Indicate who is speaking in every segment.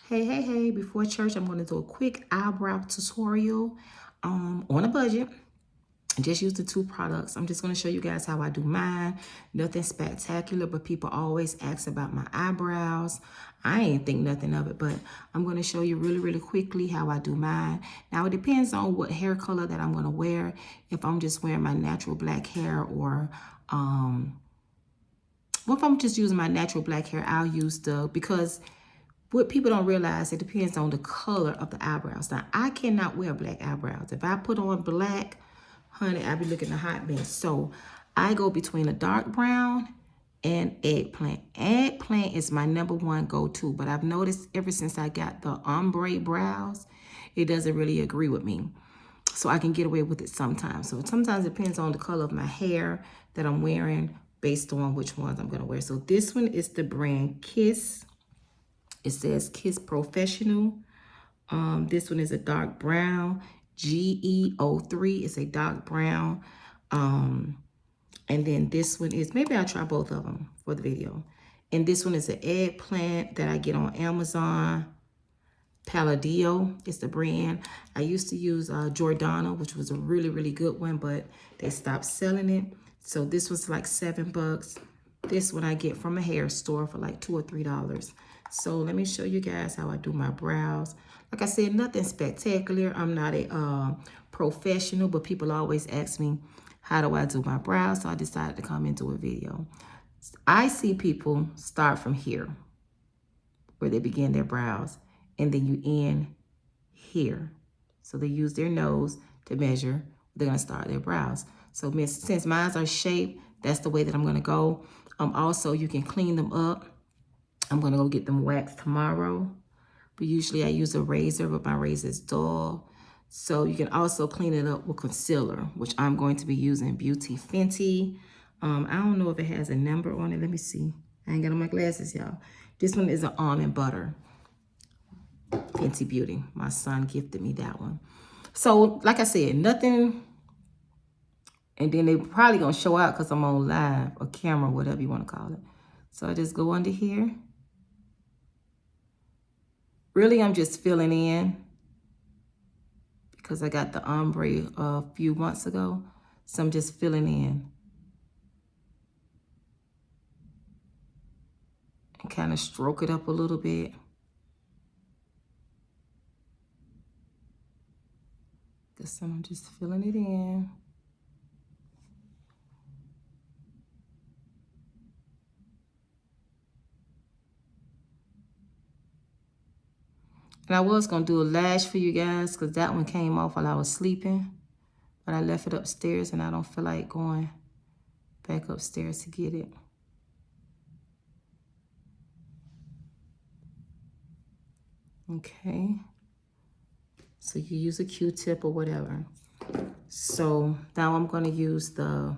Speaker 1: Hey, before church, I'm going to do a quick eyebrow tutorial on a budget. I just used the two products. I'm just going to show you guys how I do mine. Nothing spectacular, but people always ask about my eyebrows. I ain't think nothing of it, but I'm going to show you really quickly how I do mine. Now, it depends on what hair color that I'm going to wear. If I'm just wearing my natural black hair or well, if I'm just using my natural black hair, I'll use because what people don't realize, it depends on the color of the eyebrows. Now, I cannot wear black eyebrows. If I put on black, honey, I be looking a hot mess. So I go between a dark brown and eggplant. Eggplant is my #1 go-to, but I've noticed ever since I got the ombre brows, it doesn't really agree with me. So I can get away with it sometimes. So sometimes it depends on the color of my hair that I'm wearing based on which ones I'm gonna wear. So this one is the brand Kiss. It says Kiss Professional. This one is a dark brown. GE03 is a dark brown. And then this one is, maybe I'll try both of them for the video. And this one is an eggplant that I get on Amazon. Palladio is the brand. I used to use Jordana, which was a really good one, but they stopped selling it. So this was like $7. This one I get from a hair store for like $2 or $3. So let me show you guys how I do my brows. Like I said, nothing spectacular. I'm not a professional, but people always ask me, how do I do my brows? So I decided to come into a video. I see people start from here, where they begin their brows, and then you end here. So they use their nose to measure. They're gonna start their brows. So since mine are shaped, that's the way that I'm gonna go. Also, you can clean them up. I'm gonna go get them waxed tomorrow. But usually I use a razor, but my razor is dull. So you can also clean it up with concealer, which I'm going to be using Beauty Fenty. I don't know if it has a number on it. Let me see. I ain't got on my glasses, y'all. This one is an almond butter. Fenty Beauty. My son gifted me that one. So, like I said, nothing. And then they probably gonna show out because I'm on live or camera, whatever you want to call it. So I just go under here. Really, I'm just filling in because I got the ombre a few months ago. So I'm just filling in. And kind of stroke it up a little bit. So I'm just filling it in. And I was going to do a lash for you guys because that one came off while I was sleeping. But I left it upstairs and I don't feel like going back upstairs to get it. Okay. So you use a Q-tip or whatever. So now I'm going to use the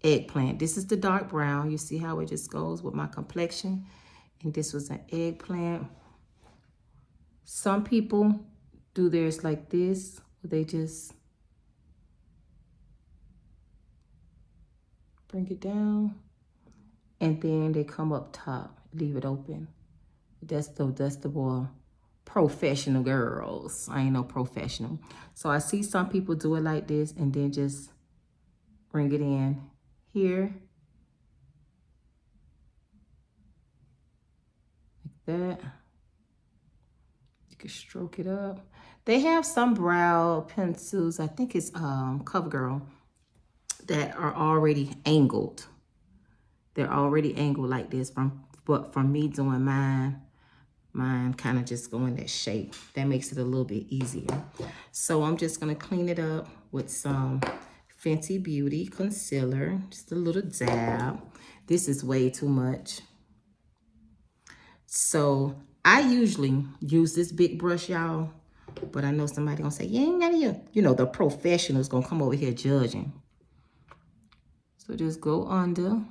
Speaker 1: eggplant. This is the dark brown. You see how it just goes with my complexion. And this was an eggplant. Some people do theirs like this. They just bring it down. And then they come up top. Leave it open. That's the more professional girls. I ain't no professional. So I see some people do it like this and then just bring it in here. Like that. You can stroke it up. They have some brow pencils, I think it's CoverGirl, that are already angled. They're already angled like this, but from me doing mine kind of just going that shape. That makes it a little bit easier. So I'm just gonna clean it up with some Fenty Beauty concealer, just a little dab. This is way too much. So I usually use this big brush, y'all, but I know somebody gonna say, you ain't gotta use, you know, the professionals gonna come over here judging. So just go under.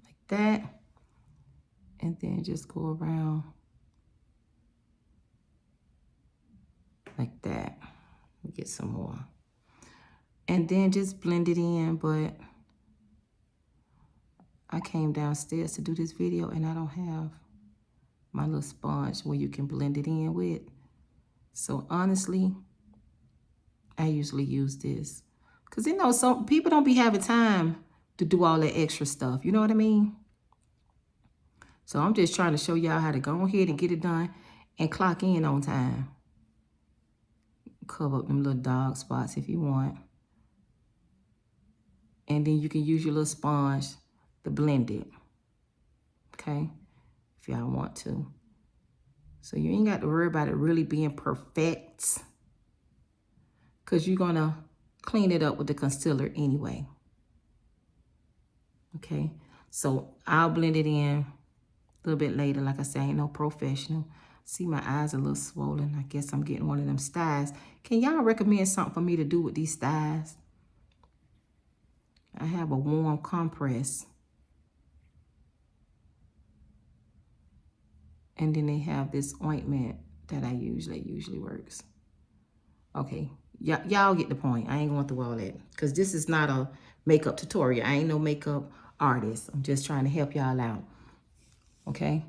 Speaker 1: Like that. And then just go around like that. Get some more. And then just blend it in, but I came downstairs to do this video and I don't have my little sponge where you can blend it in with. So honestly, I usually use this. Because you know, some people don't be having time to do all that extra stuff. You know what I mean? So I'm just trying to show y'all how to go ahead and get it done and clock in on time. Cover up them little dog spots if you want. And then you can use your little sponge to blend it. Okay? If y'all want to. So you ain't got to worry about it really being perfect. Because you're going to clean it up with the concealer anyway. Okay? So I'll blend it in a little bit later. Like I said, I ain't no professional. See, my eyes are a little swollen. I guess I'm getting one of them styes. Can y'all recommend something for me to do with these styes? I have a warm compress. And then they have this ointment that I usually works. Okay, y'all get the point. I ain't going through all that. Because this is not a makeup tutorial. I ain't no makeup artist. I'm just trying to help y'all out. Okay?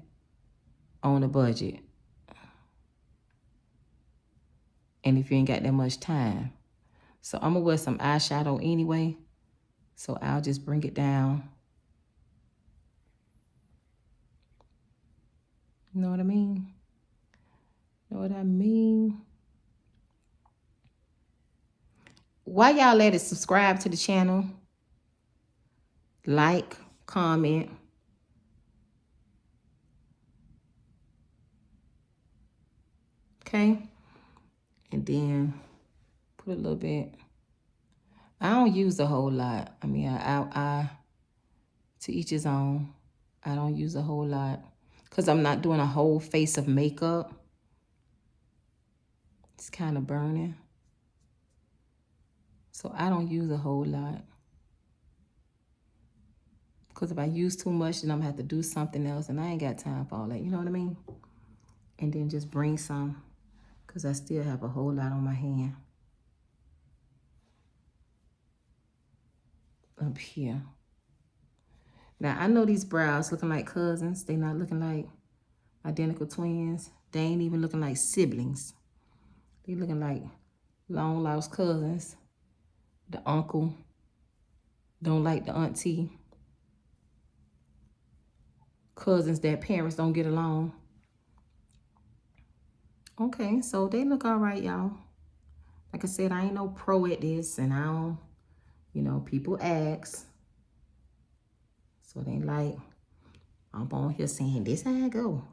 Speaker 1: On a budget. And if you ain't got that much time. So I'm going to wear some eyeshadow anyway. So I'll just bring it down. You know what I mean? Know what I mean? Why y'all let it subscribe to the channel? Like, comment. Okay? And then put a little bit. I don't use a whole lot. I mean, I to each his own. I don't use a whole lot. Because I'm not doing a whole face of makeup. It's kind of burning. So I don't use a whole lot. Because if I use too much, then I'm going to have to do something else. And I ain't got time for all that. You know what I mean? And then just bring some. Because I still have a whole lot on my hand. Up here. Now, I know these brows looking like cousins. They not looking like identical twins. They ain't even looking like siblings. They looking like long lost cousins. The uncle don't like the auntie. Cousins that parents don't get along. Okay, so they look all right, y'all. Like I said, I ain't no pro at this, and I don't, you know, people ask. So they like, I'm on here saying, this how I go.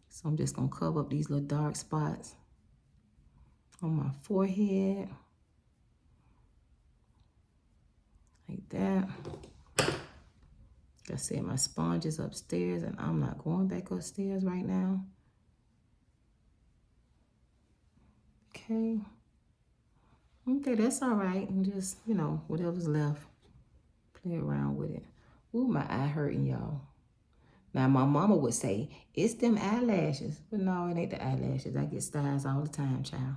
Speaker 1: So I'm just going to cover up these little dark spots on my forehead. Like that. Like I said, my sponge is upstairs, and I'm not going back upstairs right now. Okay. Okay, that's all right. And just, you know, whatever's left, play around with it. Ooh, my eye hurting, y'all. Now, my mama would say, it's them eyelashes. But no, it ain't the eyelashes. I get styes all the time, child.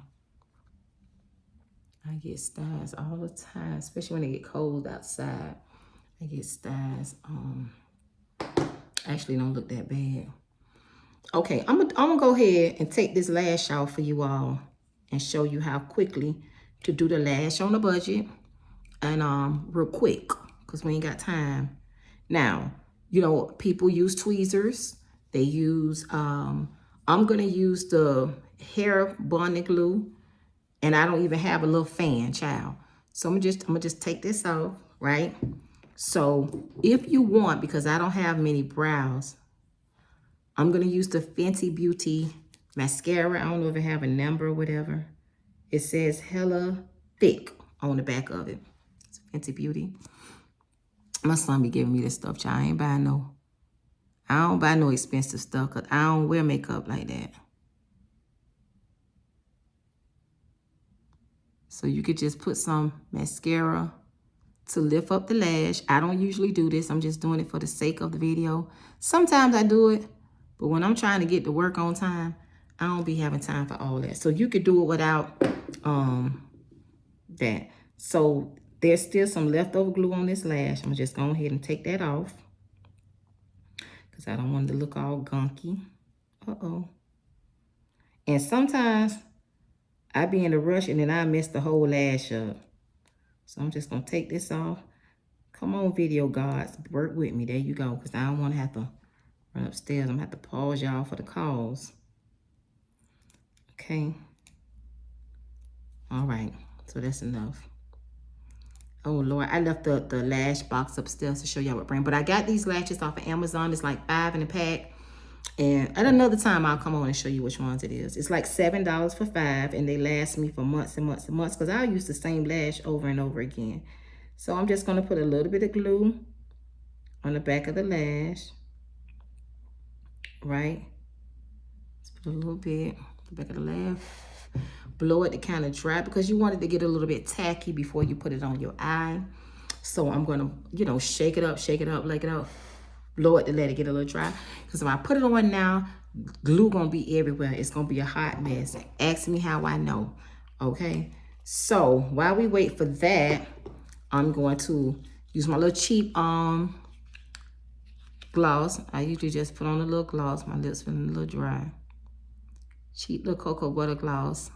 Speaker 1: I get styes all the time, especially when it get cold outside. I get styes. Actually don't look that bad. Okay, I'm gonna go ahead and take this lash off for you all and show you how quickly to do the lash on a budget and real quick because we ain't got time. Now, you know, people use tweezers. They use I'm gonna use the hair bonding glue, and I don't even have a little fan, child. So I'm gonna just take this off, right? So if you want, because I don't have many brows, I'm going to use the Fenty Beauty mascara. I don't know if it have a number or whatever. It says hella thick on the back of it. It's Fenty Beauty. My son be giving me this stuff, child. I don't buy no expensive stuff because I don't wear makeup like that. So you could just put some mascara to lift up the lash. I don't usually do this. I'm just doing it for the sake of the video. Sometimes I do it, but when I'm trying to get to work on time, I don't be having time for all that. So you could do it without that. So there's still some leftover glue on this lash. I'm just going ahead and take that off. because I don't want it to look all gunky. Uh-oh. And sometimes I be in a rush and then I mess the whole lash up. So I'm just going to take this off. Come on, video gods. Work with me. There you go. Because I don't want to have to run upstairs. I'm going to have to pause y'all for the calls. Okay. All right. So that's enough. Oh, Lord. I left the lash box upstairs to show y'all what brand. But I got these lashes off of Amazon. It's like 5 in a pack. And at another time, I'll come on and show you which ones it is. It's like $7 for 5. And they last me for months and months and months. Because I'll use the same lash over and over again. So I'm just going to put a little bit of glue on the back of the lash. Right? Let's put a little bit on the back of the lash. Blow it to kind of dry because you want it to get a little bit tacky before you put it on your eye. So I'm going to, you know, shake it up, like it up. Blow it to let it get a little dry. Because if I put it on now, glue going to be everywhere. It's going to be a hot mess. Ask me how I know. Okay? So while we wait for that, I'm going to use my little cheap gloss. I usually just put on a little gloss. My lips feeling a little dry. Cheap little cocoa butter gloss.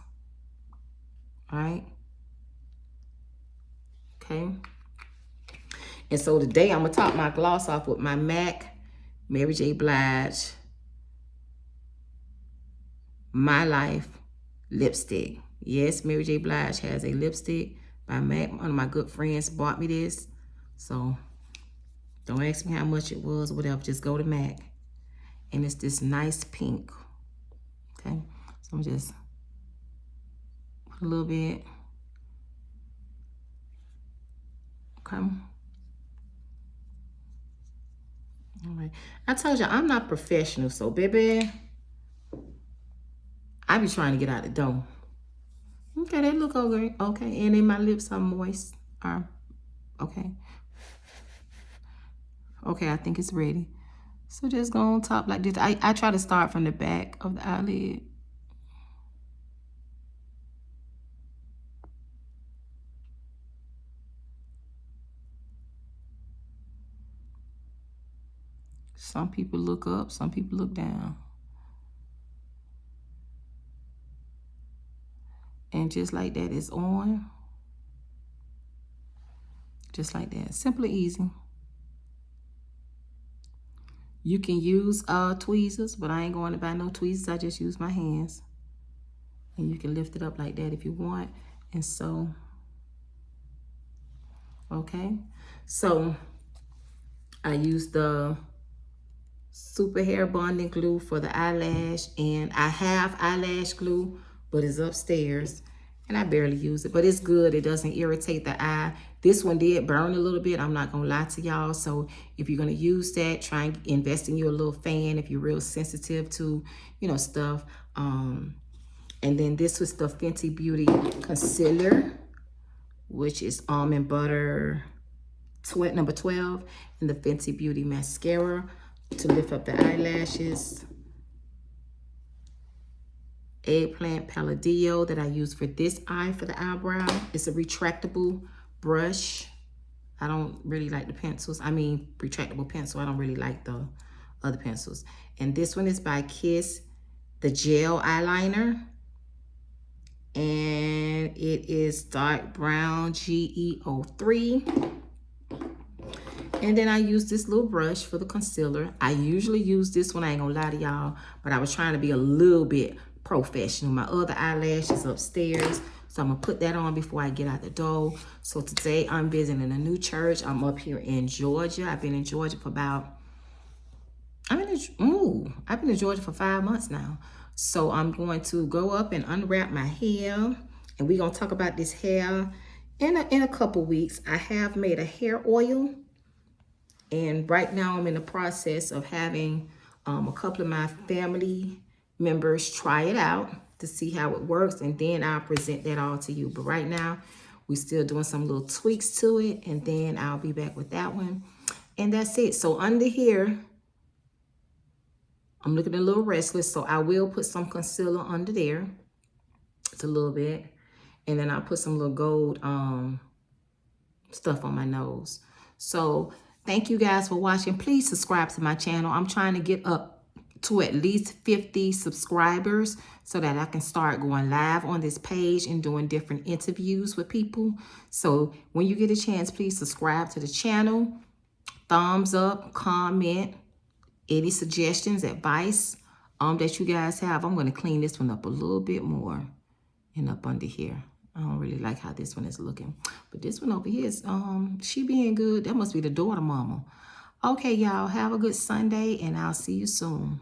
Speaker 1: All right. Okay. And so today I'm going to top my gloss off with my MAC Mary J. Blige My Life lipstick. Yes, Mary J. Blige has a lipstick by MAC. One of my good friends bought me this. So don't ask me how much it was or whatever. Just go to MAC. And it's this nice pink. Okay. So I'm just put a little bit. Okay. All right. I told you I'm not professional, so baby, I be trying to get out the door. Okay, they look okay. Okay, and then my lips are moist. Okay. Okay, I think it's ready. So just go on top like this. I try to start from the back of the eyelid. Some people look up, some people look down. And just like that, it's on. Just like that. Simple and easy. You can use tweezers, but I ain't going to buy no tweezers. I just use my hands. And you can lift it up like that if you want. And so, okay. So, I use the Super Hair Bonding Glue for the eyelash. And I have eyelash glue, but it's upstairs. And I barely use it, but it's good. It doesn't irritate the eye. This one did burn a little bit. I'm not going to lie to y'all. So if you're going to use that, try and invest in your little fan if you're real sensitive to, you know, stuff. And then this was the Fenty Beauty Concealer, which is Almond Butter number 12. And the Fenty Beauty Mascara to lift up the eyelashes. Eggplant Palladio that I use for this eye for the eyebrow. It's a retractable brush. I don't really like the pencils. I mean, retractable pencil. I don't really like the other pencils. And this one is by Kiss, the gel eyeliner. And it is dark brown GEO3. And then I use this little brush for the concealer. I usually use this one. I ain't gonna lie to y'all, but I was trying to be a little bit professional. My other eyelash is upstairs, so I'm gonna put that on before I get out the door. So today I'm visiting a new church. I'm up here in Georgia. I've been in Georgia for I've been in Georgia for 5 months now. So I'm going to go up and unwrap my hair, and we're gonna talk about this hair in a couple weeks. I have made a hair oil, and right now I'm in the process of having a couple of my family members try it out to see how it works, and then I'll present that all to you. But right now we're still doing some little tweaks to it, and then I'll be back with that one, and that's it. So under here I'm looking a little restless, so I will put some concealer under there. It's a little bit, and then I'll put some little gold stuff on my nose. So Thank you guys for watching. Please subscribe to my channel. I'm trying to get up to at least 50 subscribers so that I can start going live on this page and doing different interviews with people. So when you get a chance, please subscribe to the channel. Thumbs up, comment, any suggestions, advice that you guys have. I'm going to clean this one up a little bit more and up under here. I don't really like how this one is looking. But this one over here is, she being good. That must be the daughter mama. Okay, y'all, have a good Sunday, and I'll see you soon.